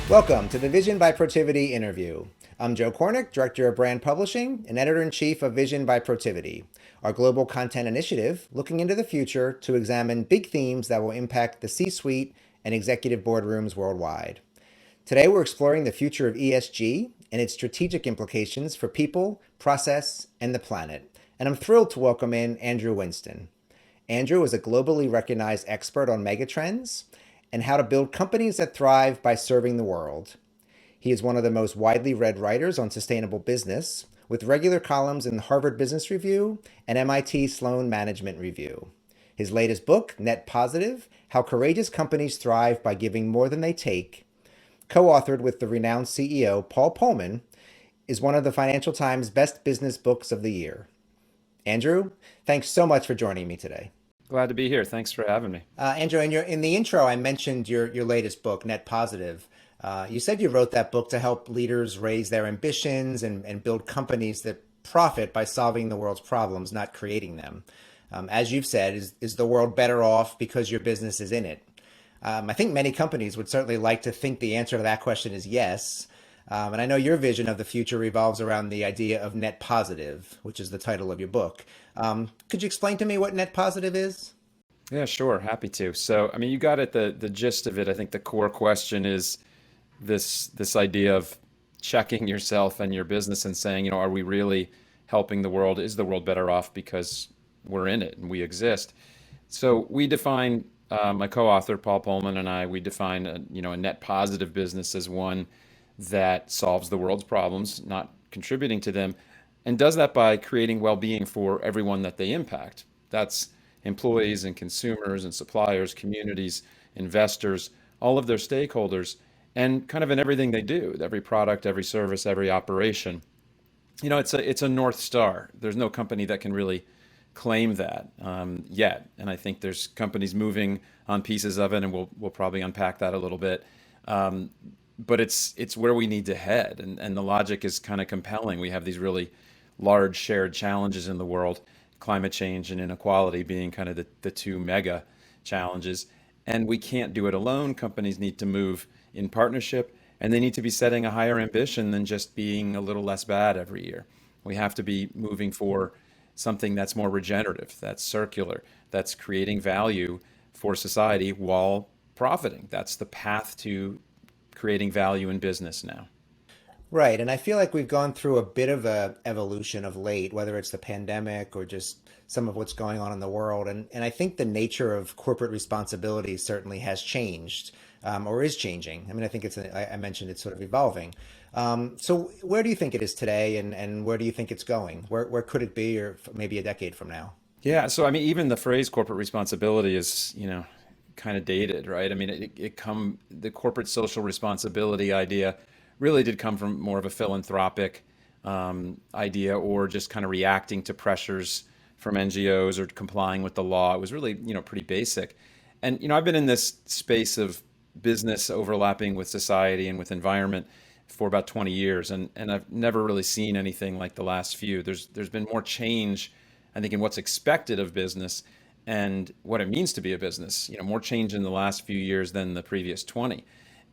Welcome to the Vision by Protiviti interview. I'm Joe Kornik, Director of Brand Publishing and Editor-in-Chief of Vision by Protiviti, our global content initiative looking into the future to examine big themes that will impact the C-suite and executive boardrooms worldwide. Today we're exploring the future of ESG and its strategic implications for people, process, and the planet. And I'm thrilled to welcome in Andrew Winston. Andrew is a globally recognized expert on megatrends and how to build companies that thrive by serving the world. He is one of the most widely read writers on sustainable business, with regular columns in the Harvard Business Review and MIT Sloan Management Review. His latest book, Net Positive: How Courageous Companies Thrive by Giving More Than They Take, co-authored with the renowned CEO Paul Polman, is one of the Financial Times best business books of the year. Andrew, thanks so much for joining me today. Glad to be here. Thanks for having me. Andrew, in the intro, I mentioned your latest book, Net Positive. You said you wrote that book to help leaders raise their ambitions and build companies that profit by solving the world's problems, not creating them. As you've said, is the world better off because your business is in it? I think many companies would certainly like to think the answer to that question is yes. And I know your vision of the future revolves around the idea of net positive, which is the title of your book. Could you explain to me what net positive is? Yeah, sure. Happy to. So, I mean, you got it, the gist of it. I think the core question is this idea of checking yourself and your business and saying, are we really helping the world? Is the world better off because we're in it and we exist? So we define, my co-author, Paul Pullman, and I, we define a net positive business as one that solves the world's problems, not contributing to them, and does that by creating well-being for everyone that they impact. That's employees and consumers and suppliers, communities, investors, all of their stakeholders, and kind of in everything they do, every product, every service, every operation. It's a North Star. There's no company that can really claim that yet, and I think there's companies moving on pieces of it, and we'll probably unpack that a little bit. But it's where we need to head, and the logic is kind of compelling. We have these really large shared challenges in the world, climate change and inequality being kind of the two mega challenges, and we can't do it alone. Companies need to move in partnership, and they need to be setting a higher ambition than just being a little less bad every year. We have to be moving for something that's more regenerative, that's circular, that's creating value for society while profiting. That's the path to creating value in business now. Right. And I feel like we've gone through a bit of a evolution of late, whether it's the pandemic or just some of what's going on in the world. And I think the nature of corporate responsibility certainly has changed, or is changing. I mean, I think I mentioned it's sort of evolving. So where do you think it is today, and where do you think it's going? Where could it be, or maybe a decade from now? Yeah, so I mean, even the phrase corporate responsibility is, kind of dated, right? I mean, the corporate social responsibility idea really did come from more of a philanthropic idea, or just kind of reacting to pressures from NGOs or complying with the law. It was really, pretty basic. And, I've been in this space of business overlapping with society and with environment for about 20 years, and I've never really seen anything like the last few. There's been more change, I think, in what's expected of business and what it means to be a business. More change in the last few years than the previous 20.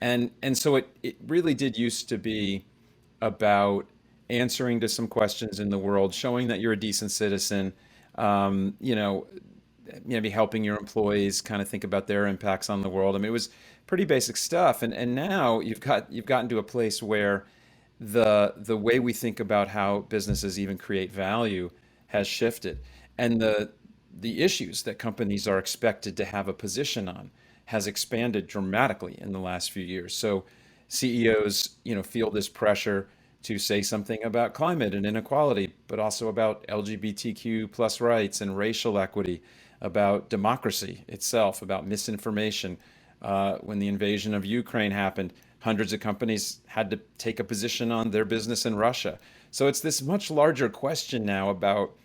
And so it really did used to be about answering to some questions in the world, showing that you're a decent citizen, maybe helping your employees kind of think about their impacts on the world. I mean, it was pretty basic stuff. And now you've gotten to a place where the way we think about how businesses even create value has shifted. And the issues that companies are expected to have a position on has expanded dramatically in the last few years. So CEOs, feel this pressure to say something about climate and inequality, but also about LGBTQ plus rights and racial equity, about democracy itself, about misinformation. When the invasion of Ukraine happened, hundreds of companies had to take a position on their business in Russia. So it's this much larger question now about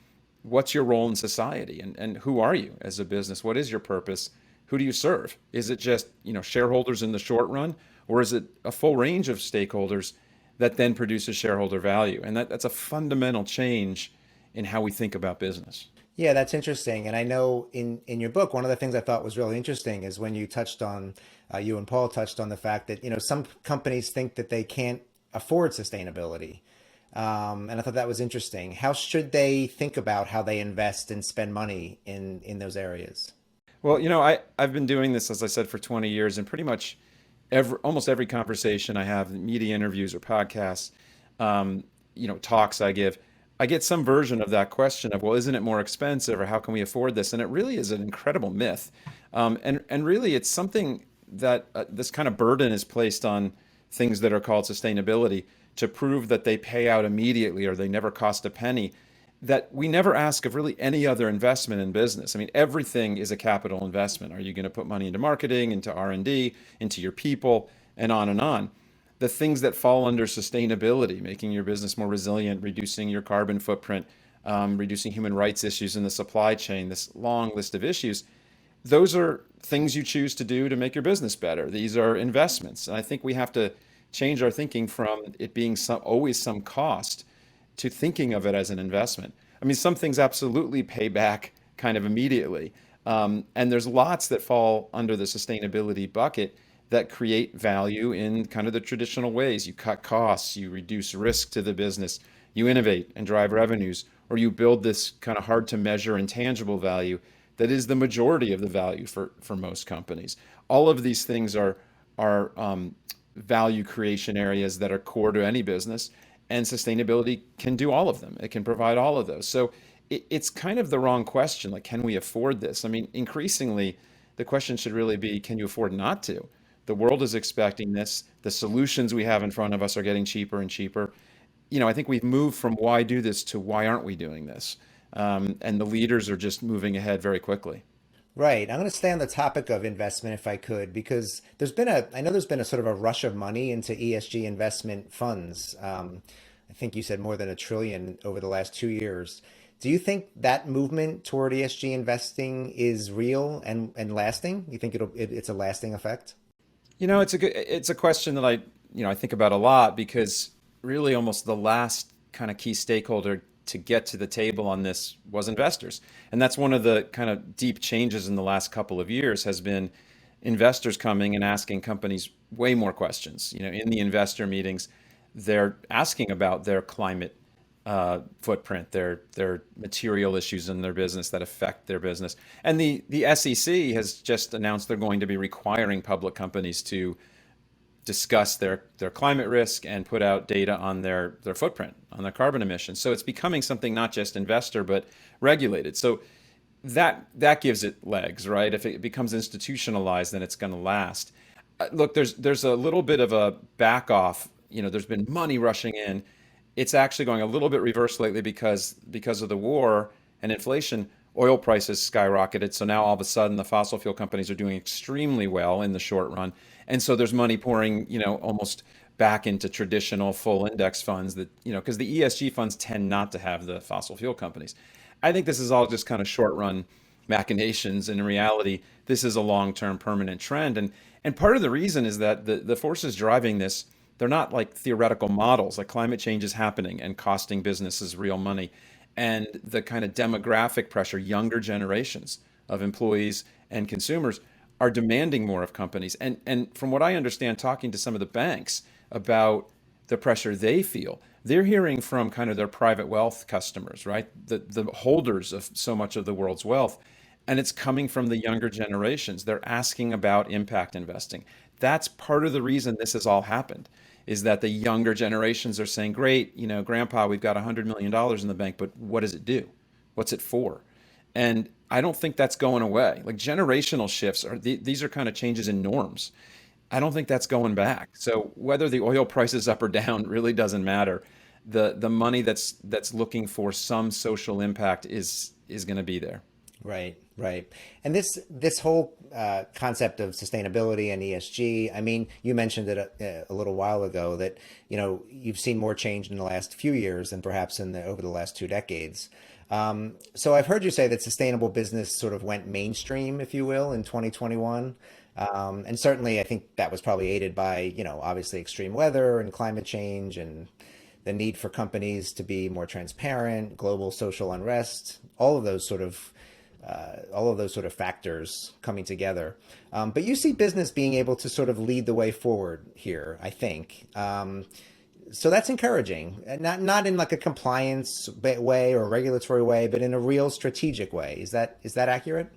what's your role in society, and who are you as a business? What is your purpose? Who do you serve? Is it just, shareholders in the short run, or is it a full range of stakeholders that then produces shareholder value? And that's a fundamental change in how we think about business. Yeah, that's interesting. And I know in your book, one of the things I thought was really interesting is when you touched on, you and Paul touched on the fact that, some companies think that they can't afford sustainability. And I thought that was interesting. How should they think about how they invest and spend money in those areas? Well, I've been doing this, as I said, for 20 years, and pretty much almost every conversation I have, media interviews or podcasts, um, talks I give, I get some version of that question of, well, isn't it more expensive, or how can we afford this? And it really is an incredible myth, and really it's something that this kind of burden is placed on things that are called sustainability to prove that they pay out immediately or they never cost a penny, that we never ask of really any other investment in business. I mean, everything is a capital investment. Are you going to put money into marketing, into R&D, into your people, and on and on? The things that fall under sustainability, making your business more resilient, reducing your carbon footprint, reducing human rights issues in the supply chain, this long list of issues, those are things you choose to do to make your business better. These are investments. And I think we have to change our thinking from it being always some cost to thinking of it as an investment. I mean, some things absolutely pay back kind of immediately. And there's lots that fall under the sustainability bucket that create value in kind of the traditional ways. You cut costs, you reduce risk to the business, you innovate and drive revenues, or you build this kind of hard to measure intangible value that is the majority of the value for most companies. All of these things are value creation areas that are core to any business, and sustainability can do all of them. It can provide all of those. So it's kind of the wrong question. Like, can we afford this? I mean, increasingly, the question should really be, can you afford not to? The world is expecting this. The solutions we have in front of us are getting cheaper and cheaper. I think we've moved from why do this to why aren't we doing this? And the leaders are just moving ahead very quickly. Right. I'm going to stay on the topic of investment if I could, because I know there's been a sort of a rush of money into ESG investment funds. I think you said more than $1 trillion over the last 2 years. Do you think that movement toward ESG investing is real and lasting? You think it's a lasting effect? It's a question that I think about a lot, because really almost the last kind of key stakeholder to get to the table on this was investors. And that's one of the kind of deep changes in the last couple of years has been investors coming and asking companies way more questions. In the investor meetings, they're asking about their climate footprint, their material issues in their business that affect their business. And the SEC has just announced they're going to be requiring public companies to discuss their climate risk and put out data on their footprint, on their carbon emissions. So it's becoming something not just investor, but regulated. So that gives it legs, right? If it becomes institutionalized, then it's going to last. Look, there's a little bit of a back off. There's been money rushing in. It's actually going a little bit reverse lately because of the war and inflation. Oil prices skyrocketed. So now all of a sudden the fossil fuel companies are doing extremely well in the short run. And so there's money pouring, almost back into traditional full index funds that, because the ESG funds tend not to have the fossil fuel companies. I think this is all just kind of short run machinations. And in reality, this is a long term permanent trend. And part of the reason is that the forces driving this, they're not like theoretical models. Like, climate change is happening and costing businesses real money. And the kind of demographic pressure, younger generations of employees and consumers are demanding more of companies. And from what I understand, talking to some of the banks about the pressure they feel, they're hearing from kind of their private wealth customers, right? The holders of so much of the world's wealth. And it's coming from the younger generations. They're asking about impact investing. That's part of the reason this has all happened, is that the younger generations are saying, great, grandpa, we've got $100 million in the bank, but what does it do? What's it for? And I don't think that's going away. Like, generational shifts these are kind of changes in norms. I don't think that's going back. So whether the oil price is up or down really doesn't matter. The money that's looking for some social impact is going to be there. Right, right. And this whole concept of sustainability and ESG, I mean, you mentioned it a little while ago that, you've seen more change in the last few years than perhaps over the last 2 decades. So I've heard you say that sustainable business sort of went mainstream, if you will, in 2021. And certainly I think that was probably aided by, obviously extreme weather and climate change and the need for companies to be more transparent, global social unrest, all of those sort of factors coming together. But you see business being able to sort of lead the way forward here, I think. So that's encouraging, not in like a compliance way or a regulatory way, but in a real strategic way. Is that accurate?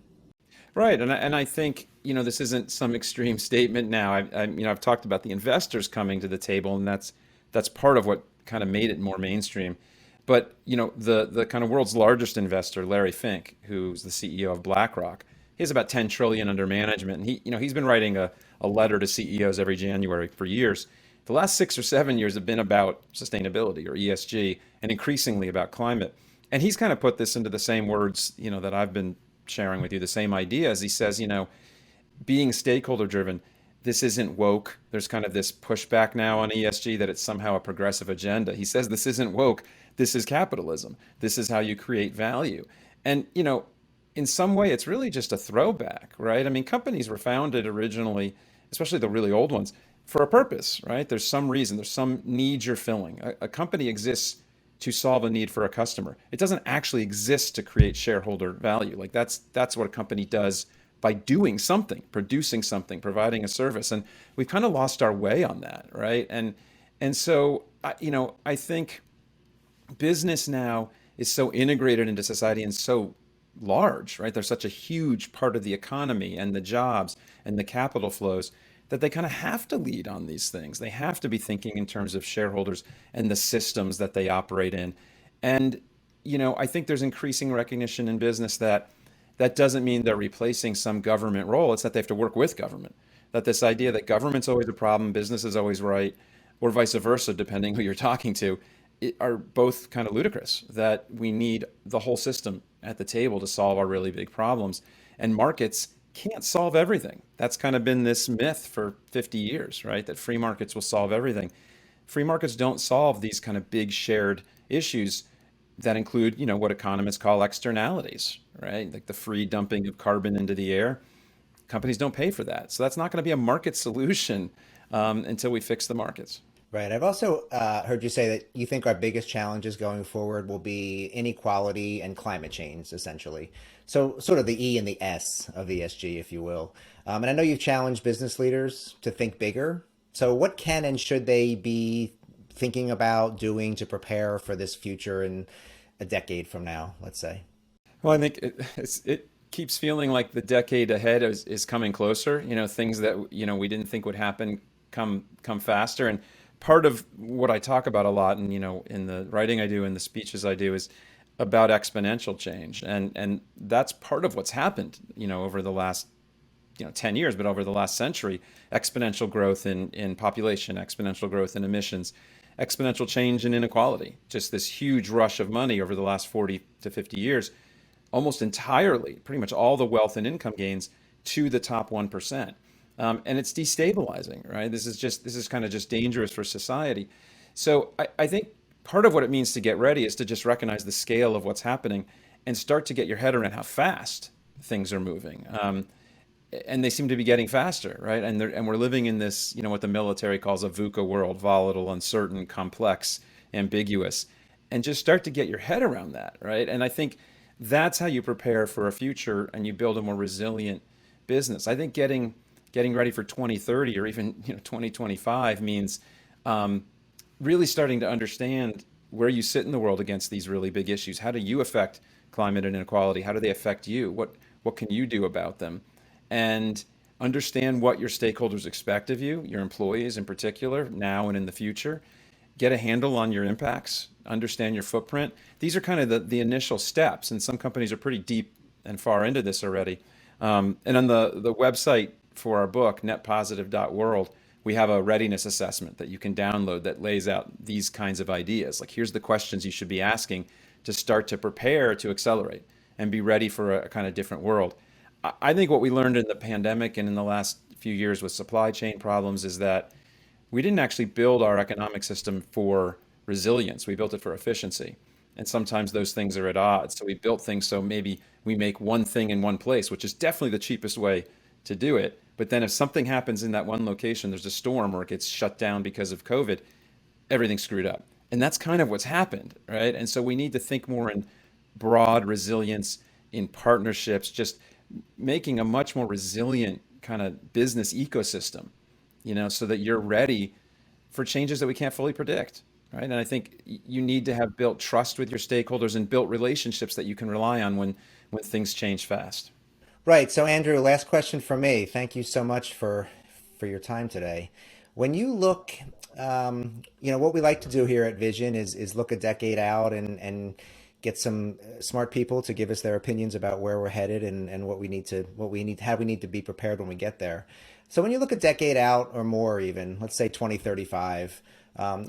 Right, and I think this isn't some extreme statement now. I've talked about the investors coming to the table, and that's part of what kind of made it more mainstream. But the kind of world's largest investor, Larry Fink, who's the CEO of BlackRock, he has about 10 trillion under management, and he's been writing a letter to CEOs every January for years. The last 6 or 7 years have been about sustainability or ESG, and increasingly about climate. And he's kind of put this into the same words, that I've been sharing with you, the same ideas. He says, being stakeholder driven, this isn't woke. There's kind of this pushback now on ESG that it's somehow a progressive agenda. He says this isn't woke. This is capitalism. This is how you create value. And, in some way, it's really just a throwback, right? I mean, companies were founded originally, especially the really old ones, for a purpose, right? There's some reason, there's some need you're filling. A company exists to solve a need for a customer. It doesn't actually exist to create shareholder value. Like that's what a company does by doing something, producing something, providing a service. And we've kind of lost our way on that, right? And so I think business now is so integrated into society and so large, right? They're such a huge part of the economy and the jobs and the capital flows that they kind of have to lead on these things. They have to be thinking in terms of shareholders and the systems that they operate in. And, I think there's increasing recognition in business that that doesn't mean they're replacing some government role. It's that they have to work with government. That this idea that government's always a problem, business is always right, or vice versa, depending who you're talking to, are both kind of ludicrous. That we need the whole system at the table to solve our really big problems. And markets can't solve everything. That's kind of been this myth for 50 years, right? That free markets will solve everything. Free markets don't solve these kind of big shared issues that include, what economists call externalities, right? Like the free dumping of carbon into the air. Companies don't pay for that. So that's not going to be a market solution until we fix the markets. Right. I've also heard you say that you think our biggest challenges going forward will be inequality and climate change, essentially. So, sort of the E and the S of ESG, if you will. And I know you've challenged business leaders to think bigger. So, what can and should they be thinking about doing to prepare for this future in a decade from now, let's say? Well, I think it keeps feeling like the decade ahead is coming closer. Things that we didn't think would happen come faster. And part of what I talk about a lot, and in the writing I do and the speeches I do, is about exponential change, and that's part of what's happened. Over the last 10 years, but over the last century, exponential growth in population, exponential growth in emissions, exponential change in inequality. Just this huge rush of money over the last 40 to 50 years, almost entirely, pretty much all the wealth and income gains to the top 1%. And it's destabilizing, right? This is kind of just dangerous for society. So I think part of what it means to get ready is to just recognize the scale of what's happening and start to get your head around how fast things are moving. And they seem to be getting faster, right? And we're living in this, what the military calls a VUCA world: volatile, uncertain, complex, ambiguous, and just start to get your head around that, right? And I think that's how you prepare for a future and you build a more resilient business. I think getting ready for 2030 or even 2025 means really starting to understand where you sit in the world against these really big issues. How do you affect climate and inequality? How do they affect you? What can you do about them? And understand what your stakeholders expect of you, your employees in particular, now and in the future. Get a handle on your impacts, understand your footprint. These are kind of the initial steps, and some companies are pretty deep and far into this already. And on the website for our book, netpositive.world, we have a readiness assessment that you can download that lays out these kinds of ideas. Like, here's the questions you should be asking to start to prepare to accelerate and be ready for a kind of different world. I think what we learned in the pandemic and in the last few years with supply chain problems is that we didn't actually build our economic system for resilience. We built it for efficiency. And sometimes those things are at odds. So we built things so maybe we make one thing in one place, which is definitely the cheapest way to do it. But then if something happens in that one location, there's a storm or it gets shut down because of COVID, everything's screwed up. And that's kind of what's happened, right? And so we need to think more in broad resilience, in partnerships, just making a much more resilient kind of business ecosystem, so that you're ready for changes that we can't fully predict, right? And I think you need to have built trust with your stakeholders and built relationships that you can rely on when things change fast. Right. So, Andrew, last question for me. Thank you so much for your time today. When you look, what we like to do here at Vision is look a decade out and get some smart people to give us their opinions about where we're headed and how we need to be prepared when we get there. So, when you look a decade out or more, even let's say 2035,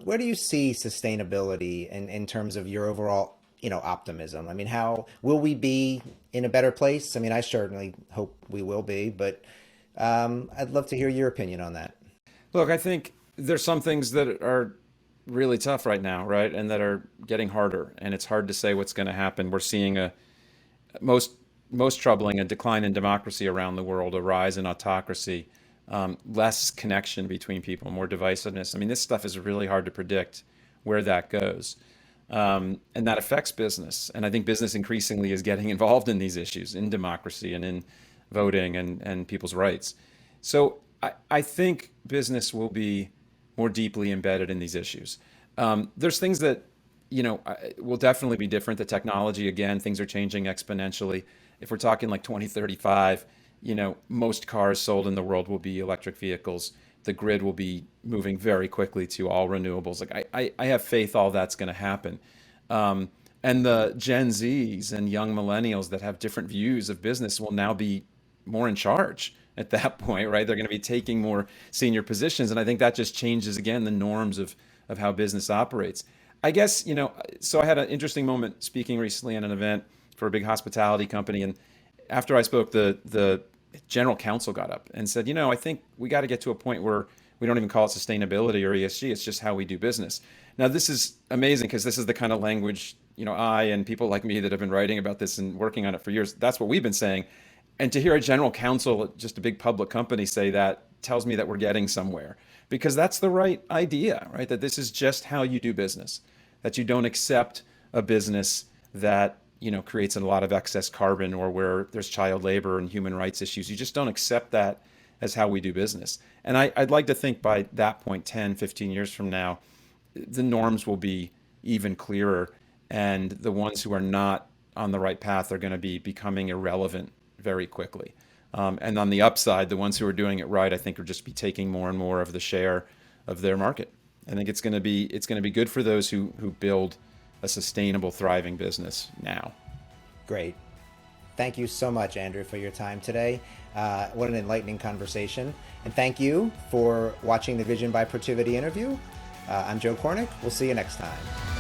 where do you see sustainability in terms of your overall optimism? I mean, how will we be in a better place? I mean, I certainly hope we will be, but I'd love to hear your opinion on that. Look, I think there's some things that are really tough right now, right? And that are getting harder. And it's hard to say what's going to happen. We're seeing most most troubling, a decline in democracy around the world, a rise in autocracy, less connection between people, more divisiveness. I mean, this stuff is really hard to predict where that goes. And that affects business. And I think business increasingly is getting involved in these issues, in democracy and in voting and people's rights. So I think business will be more deeply embedded in these issues. There's things that, will definitely be different. The technology, again, things are changing exponentially. If we're talking like 2035, most cars sold in the world will be electric vehicles. The grid will be moving very quickly to all renewables. Like I have faith all that's going to happen. And the Gen Zs and young millennials that have different views of business will now be more in charge at that point, right? They're going to be taking more senior positions. And I think that just changes, again, the norms of how business operates. I guess, so I had an interesting moment speaking recently at an event for a big hospitality company. And after I spoke, the general counsel got up and said, I think we got to get to a point where we don't even call it sustainability or ESG. It's just how we do business. Now, this is amazing because this is the kind of language, I and people like me that have been writing about this and working on it for years, that's what we've been saying. And to hear a general counsel at just a big public company say that tells me that we're getting somewhere, because that's the right idea, right? That this is just how you do business, that you don't accept a business that creates a lot of excess carbon or where there's child labor and human rights issues. You just don't accept that as how we do business. And I'd like to think by that point, 10, 15 years from now, the norms will be even clearer, and the ones who are not on the right path are going to be becoming irrelevant very quickly. And on the upside, the ones who are doing it right, I think, will just be taking more and more of the share of their market. I think it's going to be good for those who build a sustainable, thriving business now. Great. Thank you so much, Andrew, for your time today. What an enlightening conversation. And thank you for watching the Vision by Protiviti interview. I'm Joe Kornik. We'll see you next time.